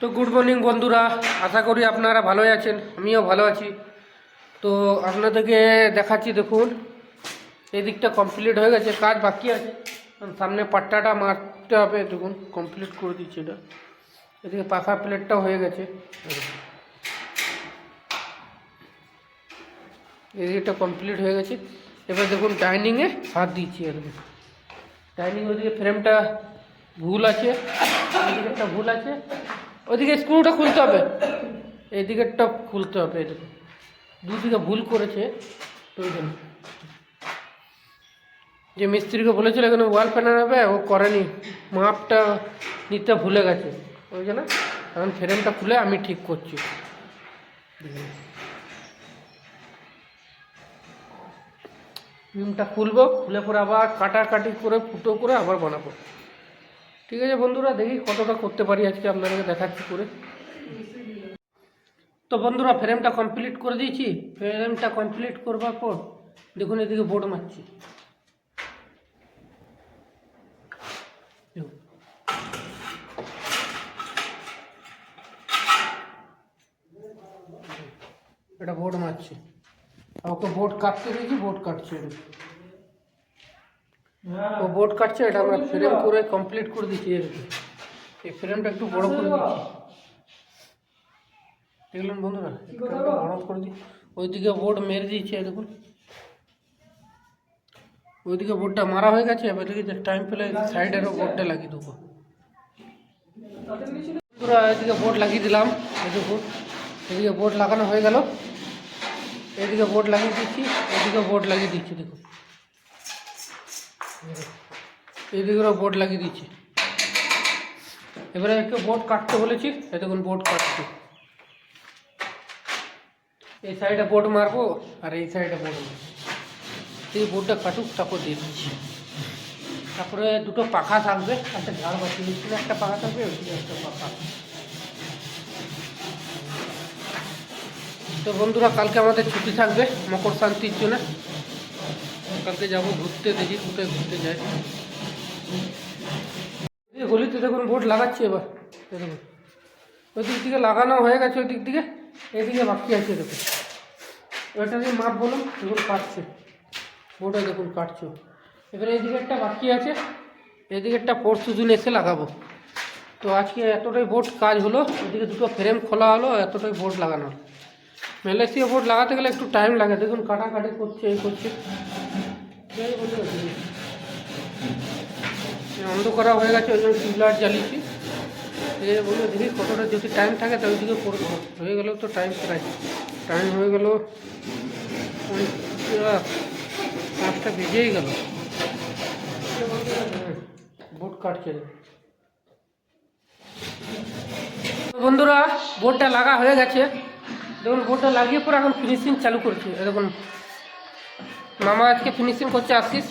তো good morning বন্ধুরা, আশা করি আপনারা ভালোই আছেন, আমিও ভালো আছি। তো আপনাদেরকে দেখাচ্ছি, দেখুন এই দিকটা কমপ্লিট হয়ে গেছে, কাজ বাকি আছে, সামনে পাট্টাটা মারতে হবে। দেখুন কমপ্লিট করে দিচ্ছি এটা। এদিকে পাখা প্লেটটাও হয়ে গেছে, এদিকটা কমপ্লিট হয়ে গেছে। এবার দেখুন ডাইনিংয়ে হাত দিচ্ছি, এরকম ডাইনিং ওইদিকে ফ্রেমটা ভুল আছে, এদিকে একটা ভুল আছে, ওইদিকে স্ক্রুটা খুলতে হবে, এইদিকেরটা খুলতে হবে। এদিকে দুদিকে ভুল করেছে, তো ওই জন্য যে মিস্ত্রিকে বলেছিল এখানে ওয়াল প্যানেল হবে, ও করেনি, মাপটা নিতে ভুলে গেছে, ওই জন্য এখন ফ্রেমটা খুলে আমি ঠিক করছি। ফ্রেমটা খুলবো, খুলে পরে আবার কাটাকাটি করে ফুটো করে আবার বানাবো। ঠিক আছে বন্ধুরা, দেখি কতটা করতে পারি আজকে, আপনাদেরকে দেখাচ্ছি করে। তো বন্ধুরা ফ্রেমটা কমপ্লিট করে দিয়েছি। ফ্রেমটা কমপ্লিট করবার পর দেখুন এদিকে বোর্ড মারছি। এটা বোর্ড মারছি, ওকে বোর্ড কাটতে দিয়েছি, বোর্ড কাটছে, ও বোর্ড কাটছে। এটা আমরা ফ্রেম করে কমপ্লিট করে দিচ্ছি। এই ফ্রেমটা একটু বড় করে দিচ্ছি, দেখলেন বন্ধুরা, একটু বড় করে দিই। ওইদিকে বোর্ড মেরে দিয়েছি, দেখুন ওইদিকে বোর্ডটা মারা হয়ে গেছে। এবার দেখি টাইম পেলে সাইডেরও বোর্ডটা লাগিয়ে দেবো। পুরো এদিকে বোর্ড লাগিয়ে দিলাম, দেখুন এদিকে বোর্ড লাগানো হয়ে গেল। এদিকে বোর্ড লাগিয়ে দিচ্ছি, এদিকে বোর্ড লাগিয়ে দিচ্ছি, দেখুন এদিকেও বোর্ড লাগিয়ে দিচ্ছি। এবারে একটু বোর্ড কাটতে বলেছি, এই দেখুন বোর্ড কাটছি। এই সাইডে বোর্ড মারবো আর এই সাইডে বোর্ড মারবো। এই বোর্ডটা কাটুক, তারপর দিয়ে দিচ্ছি। তারপরে দুটো পাখা থাকবে, একটা ঝাড় বাতি দিচ্ছিল, একটা পাখা থাকবে, ওইদিকে একটা পাখা। তো বন্ধুরা কালকে আমাদের ছুটি থাকবে মকর শান্তির জন্য, কালকে যাবো ঘুরতে, দেখি কোথায় ঘুরতে যাই। গলিতে দেখুন বোর্ড লাগাচ্ছি। এবার দেখুন ওই দিক থেকে লাগানো হয়ে গেছে, ওই দিক থেকে এদিকে বাকি আছে। দেখুন ওইটা দিয়ে মাপ বলুন, দেখুন কাটছে বোর্ডে, দেখুন কাটছে। এবারে এইদিকে একটা বাকি আছে, এদিকে একটা পরশু দিন এসে লাগাবো। তো আজকে এতটাই বোর্ড কাজ হলো, ওইদিকে দুটো ফ্রেম খোলা হলো, এতটাই বোর্ড লাগানো হলো। ম্যালেসিয়া বোর্ড লাগাতে গেলে একটু টাইম লাগে, দেখুন কাটাকাটি করছে, এই করছে। অন্ধ করা হয়ে গেছে, ওই জন্য টিউবলাইট জ্বালিয়েছি। বলবো দেখি কতটা যদি টাইম থাকে তো ওইদিকে করবো। হয়ে গেলেও তো টাইম প্রায় টাইম হয়ে গেল, 5টা বেজেই গেল। বোর্ড কাটছে বন্ধুরা, বোর্ডটা লাগা হয়ে গেছে। দেখুন বোর্ডটা লাগিয়ে পরে এখন ফিনিশিং চালু করছি। দেখুন মামা আজকে ফিনিশিং করছে, আশিস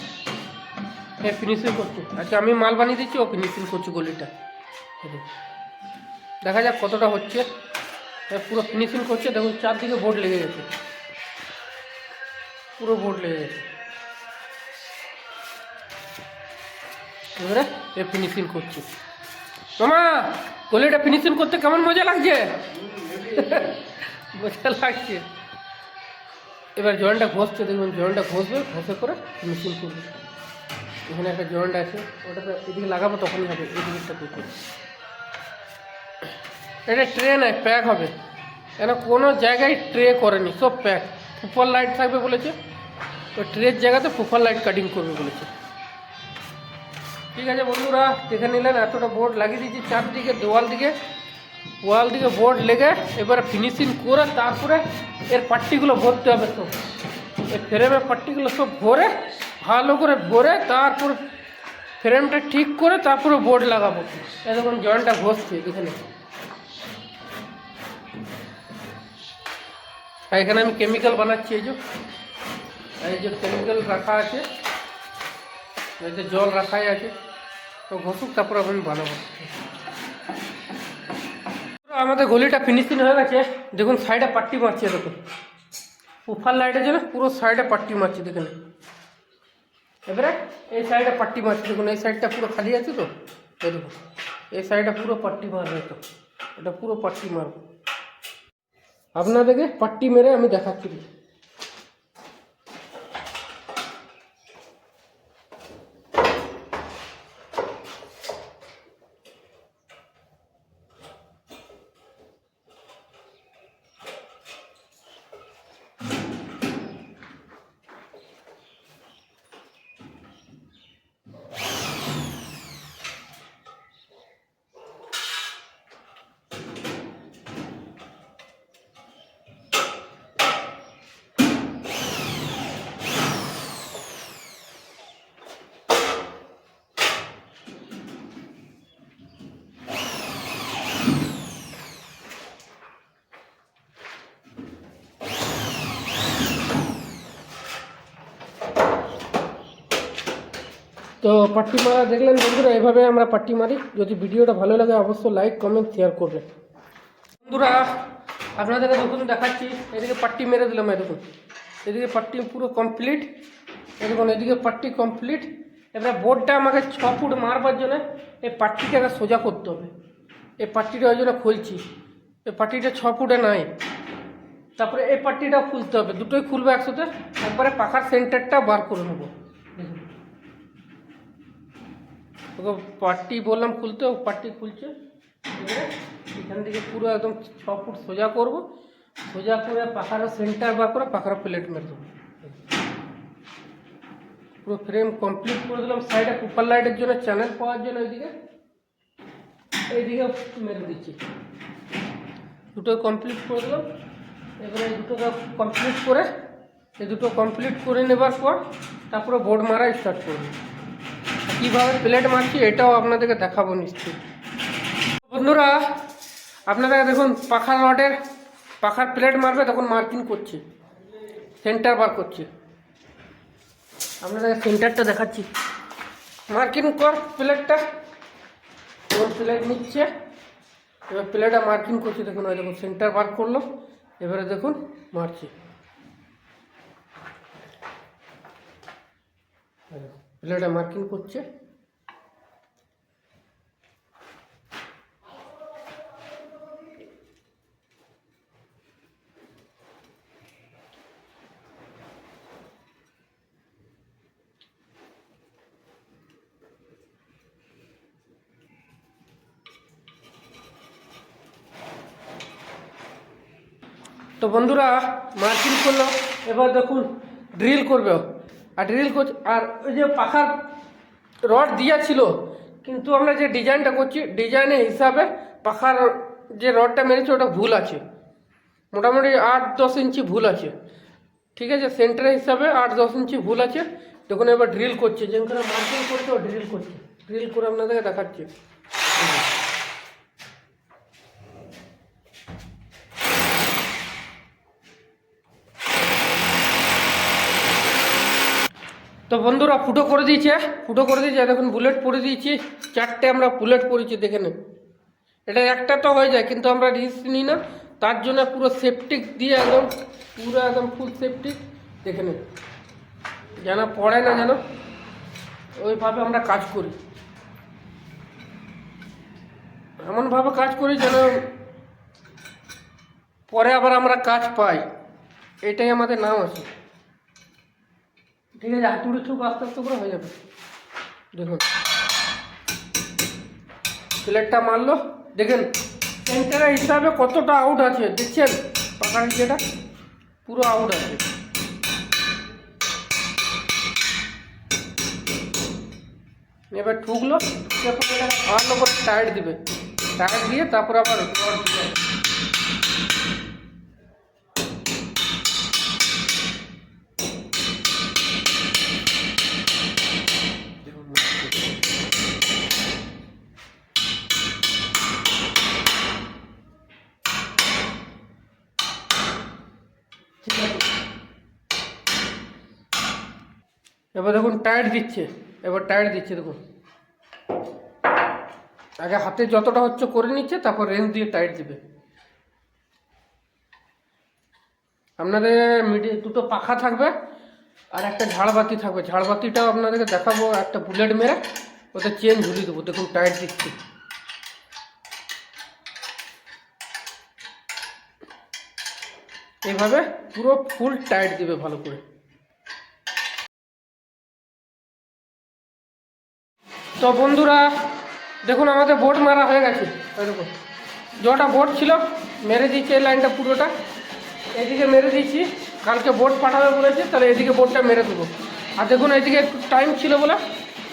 ফিনিশিং করছে। আচ্ছা আমি মাল বানিয়ে দিচ্ছি, ও ফিনিশিং করছে গলিটা। দেখা যাক কতটা হচ্ছে। পুরো ফিনিশিং করছে, দেখুন চারদিকে বোর্ড লেগে গেছে, পুরো বোর্ড লেগে গেছে। এবারে এ ফিনিশিং করছে। মামা গলিটা ফিনিশিং করতে কেমন মজা লাগছে? মজা লাগছে। এবার জয়েন্টটা ঘষছে, দেখুন জয়েন্টটা ঘষবে, ঘষে করে ফিনিশিং করবে। এখানে একটা জয়েন্ট আছে, ওটা এদিকে লাগাবো, তখনই হবে। এদিকেরটা দেখুন, এটা ট্রে নয়, প্যাক হবে। কেন কোনো জায়গায় ট্রে করেনি, সব প্যাক। ফুফার লাইট থাকবে বলেছে, তো ট্রের জায়গাতে ফুফার লাইট কাটিং করবে বলেছে। ঠিক আছে বন্ধুরা, দেখে নিলেন এতটা বোর্ড লাগিয়ে দিয়েছি চারদিকে, ওয়াল দিকে বোর্ড লেগে। এবারে ফিনিশিং করে তারপরে এর পাট্টিগুলো ভরতে হবে, সব এর ফ্রেমের পাট্টিগুলো সব ভরে, ভালো করে ভরে, তারপর ফ্রেমটা ঠিক করে তারপরে বোর্ড লাগাবো। এই দেখুন জয়েন্টটা ঘষছে, দেখে নিন। আর এখানে আমি কেমিক্যাল বানাচ্ছি, এই যে কেমিক্যাল রাখা আছে, এই যে জল রাখাই আছে, তো ঘষুক তারপর আমি বানাবো। আমাদের গলিটা ফিনিশিং হয়ে গেছে। দেখুন সাইডে পাট্টি মারছে, দেখুন উফার লাইটের জন্য পুরো সাইডে পাট্টি মারছে, দেখুন। এবারে এই সাইডে পাট্টি মারছে, দেখুন এই সাইডটা পুরো খালি আছে, তো এই দেখুন এই সাইডে পুরো পাট্টি মারবে। তো এটা পুরো পাট্টি মারব, আপনাদেরকে পাট্টি মেরে আমি দেখাচ্ছি। তো পাট্টি মারা দেখলেন বন্ধুরা, এভাবে আমরা পাট্টি মারি। যদি ভিডিওটা ভালো লাগে অবশ্যই লাইক কমেন্ট শেয়ার করবেন। বন্ধুরা আপনাদেরকে দেখুন দেখাচ্ছি, এদিকে পাট্টি মেরে দিলাম, দেখুন এদিকে পাট্টি পুরো কমপ্লিট, দেখুন এদিকে পাট্টি কমপ্লিট। এবারে বোর্ডটা আমাকে 6 ফুট মারবার জন্য এই পাট্টিটাকে সোজা করতে হবে। এই পাট্টিটা ওই জন্য খুলছি, এই পাট্টিটা 6 ফুটে নাই। তারপরে এই পাট্টিটা খুলতে হবে, দুটোই খুলবে একসাথে, একবারে পাখার সেন্টারটা বার করে নেবো। দেখুন পাট্টি বললাম খুলতে, পাট্টি খুলছে। এখান থেকে পুরো একদম 6 ফুট সোজা করব, সোজা করে পাখার সেন্টার বার করে পাখার প্লেট মেরে দেবো। পুরো ফ্রেম কমপ্লিট করে দিলাম। সাইডে কুপার লাইটের জন্য চ্যানেল পাওয়ার জন্য এইদিকে মেরে দিচ্ছি। দুটো কমপ্লিট করে দিলাম। এবারে এই দুটোকে কমপ্লিট করে, এই দুটো কমপ্লিট করে নেবার পর তারপরে বোর্ড মারা স্টার্ট করব। কীভাবে প্লেট মারছি এটাও আপনাদেরকে দেখাবো নিশ্চয়ই। বন্ধুরা আপনারা দেখুন পাখার প্লেট মারবে তখন মার্কিং করছে, সেন্টার বার করছে। আপনাদের সেন্টারটা দেখাচ্ছি, মার্কিং কর প্লেটটা। ওর প্লেট নিচ্ছে, এবার প্লেটটা মার্কিং করছে। দেখুন ওই দেখুন সেন্টার বার করলো, এবারে দেখুন মারছে, প্লেটটা মার্কিং করছে। তো বন্ধুরা মার্কিং করলো, এবার দেখুন ড্রিল করবে। আর ড্রিল করছে, আর ওই যে পাখার রড দিয়া ছিল, কিন্তু আমরা যে ডিজাইনটা করছি ডিজাইনের হিসাবে পাখার যে রডটা মেরেছে ওটা ভুল আছে, মোটামুটি 8-10 ইঞ্চি ভুল আছে। ঠিক আছে, সেন্টারের হিসাবে 8-10 ইঞ্চি ভুল আছে। দেখুন এবার ড্রিল করছে, যেখানে মার্কিং করছে ও ড্রিল করছে। ড্রিল করে আপনাদেরকে দেখাচ্ছে। তো বন্ধুরা ফুটো করে দিয়েছে, দেখুন বুলেট পরে দিয়েছি। 4টে আমরা বুলেট পরেছি, দেখে নেন। এটা একটা তো হয়ে যায়, কিন্তু আমরা রিস্ক নিই না, তার জন্য পুরো সেফটিক দিয়ে একদম ফুল সেফটিক, দেখে নেন, যেন পড়ে না, যেন ওইভাবে আমরা কাজ করি। এমনভাবে কাজ করি যেন পরে আবার আমরা কাজ পাই, এটাই আমাদের নাম আছে। ঠিক আছে, হাতুড়ি ঠুক আস্তে আস্তে করে হয়ে যাবে। দেখুন প্লেটটা মারলো, দেখেন সেন্টারের হিসাবে কতটা আউট আছে, দেখছেন পাখার যেটা পুরো আউট আছে। এবার ঠুকলো, ভালো করে টাইট দিবে, টাইট দিয়ে তারপরে আবার রড দিবে। এবার দেখুন টাইট দিচ্ছে, দেখুন আগে হাতে যতটা হচ্ছে করে নিচ্ছে, তারপর রেঞ্জ দিয়ে টাইট দিবে। আপনাদের দুটো পাখা থাকবে আর একটা ঝাড়বাতি থাকবে। ঝাড়বাতিটাও আপনাদেরকে দেখাবো, একটা বুলেট মেরে ওতে চেন ঝুলিয়ে দেবো। দেখুন টাইট দিচ্ছি, এইভাবে পুরো ফুল টাইট দিবে ভালো করে। তো বন্ধুরা দেখুন আমাদের বোর্ড মারা হয়ে গেছে। দেখুন যটা বোর্ড ছিল মেরে দিয়েছি, এই লাইনটা পুরোটা এদিকে মেরে দিয়েছি। কালকে বোর্ড পাঠাবে বলেছে, তাহলে এদিকে বোর্ডটা মেরে দেবো। আর দেখুন এইদিকে একটু টাইম ছিল বলে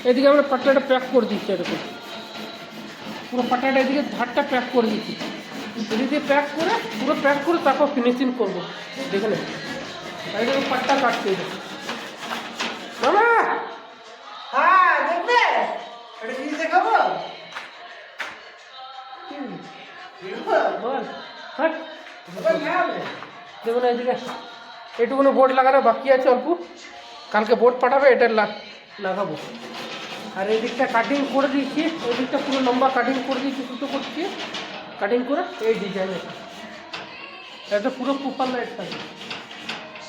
এদিকে আমরা পাট্টাটা প্যাক করে দিচ্ছি। দেখুন পুরো পাট্টাটা এদিকে ধারটা প্যাক করে দিচ্ছি। এদিকে প্যাক করে তারপর ফিনিশিং করবো। দেখে নেন এইদিকে পাট্টা কাটছে। মামা হ্যাঁ দেখবে এটা কি দেখাবো বল হ্যাঁ হবে দেখুন এইদিকে এইটুকুনো বোর্ড লাগানো বাকি আছে অল্প। কালকে বোর্ড পাঠাবে, এটা লাগাবো। আর এই দিকটা কাটিং করে দিয়েছি, ওই দিকটা পুরো লম্বা কাটিং করে দিয়েছি, দুটো করছি কাটিং করে এই ডিজাইনে। এটা পুরো প্রপার লাইট থাকে।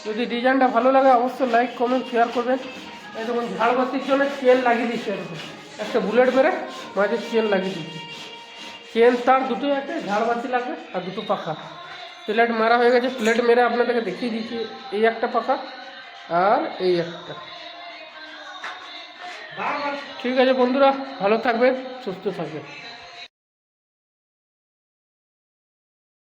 যদি ডিজাইনটা ভালো লাগে অবশ্যই লাইক কমেন্ট শেয়ার করবেন। এই দেখুন ঝাড়বাতির জন্য চেন লাগিয়ে দিচ্ছি। এরকম একটা বুলেট মেরে মাঝে চেন লাগিয়ে দিচ্ছি। চেন তার দুটোই আছে, ঝাড়বাতি লাগবে আর দুটো পাখা। প্লেট মারা হয়ে গেছে, প্লেট মেরে আপনাদেরকে দেখিয়ে দিচ্ছি। এই একটা পাখা আর এই একটা। ঠিক আছে বন্ধুরা, ভালো থাকবেন, সুস্থ থাকবেন।